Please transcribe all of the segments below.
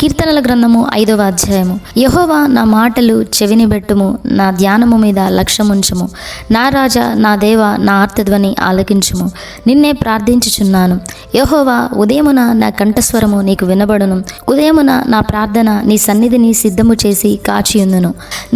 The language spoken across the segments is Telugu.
కీర్తనల గ్రంథము 5వ అధ్యాయము. యెహోవా, నా మాటలు చెవిని బెట్టుము, నా ధ్యానము మీద లక్ష్యముంచుము. నా రాజా, నా దేవ, నా ఆర్తధ్వని ఆలకించుము. నిన్నే ప్రార్థించుచున్నాను. యెహోవా, ఉదయమున నా కంఠస్వరము నీకు వినబడును. ఉదయమున నా ప్రార్థన నీ సన్నిధిని సిద్ధము చేసి కాచియుందును.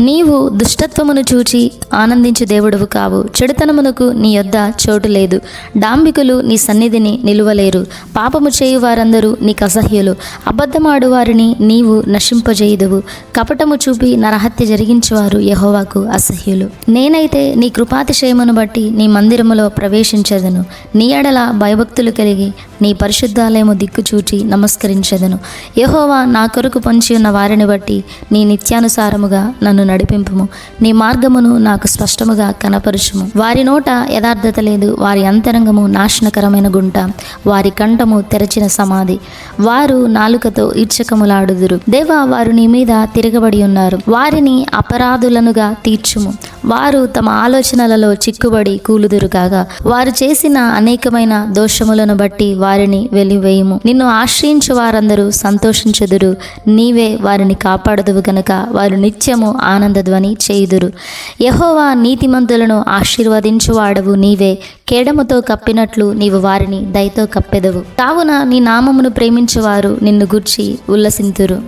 నీవు దుష్టత్వమును చూచి ఆనందించు దేవుడవు కావు. చెడుతనమునకు నీ యొద్ద చోటు లేదు. డాంబికులు నీ సన్నిధిని నిలువలేరు. పాపము చేయు వారందరూ నీకు అసహ్యులు. అబద్ధమాడు వారిని నీవు నశింపజేయుదువు. కపటము చూపి నరహత్య జరిగించువారు యెహోవాకు అసహ్యులు. నేనైతే నీ కృపాతిశయమును బట్టి నీ మందిరములో ప్రవేశించెదను. నీ ఎడల భయభక్తులు కలిగి నీ పరిశుద్ధాలయము దిక్కు చూచి నమస్కరించెదను. యెహోవా, నా కొరకు పొంచి ఉన్న వారిని బట్టి నీ నిత్యానుసారముగా నన్ను నడిపింపుము. నీ మార్గమును నాకు స్పష్టముగా కనపరుచుము. వారి నోట యథార్థత లేదు. వారి అంతరంగము నాశనకరమైన గుంట. వారి కంఠము తెరచిన సమాధి. వారు నాలుకతో ఈడ్చకములాడుదురు. దేవా, వారు నీ మీద తిరగబడి ఉన్నారు. వారిని అపరాధులనుగా తీర్చుము. వారు తమ ఆలోచనలలో చిక్కుబడి కూలుదురు కాగా, వారు చేసిన అనేకమైన దోషములను బట్టి వారిని వెలివేయుము. నిన్ను ఆశ్రయించు వారందరూ సంతోషించుదురు. నీవే వారిని కాపాడుదువు గనుక వారు నిత్యము ఆనందధ్వని చేయుదురు. యెహోవా, నీతిమంతులను ఆశీర్వదించువాడవు నీవే. కేడముతో కప్పినట్లు నీవు వారిని దయతో కప్పెదవు. కావున నీ నామమును ప్రేమించువారు నిన్ను గూర్చి ఉల్లసింతురు.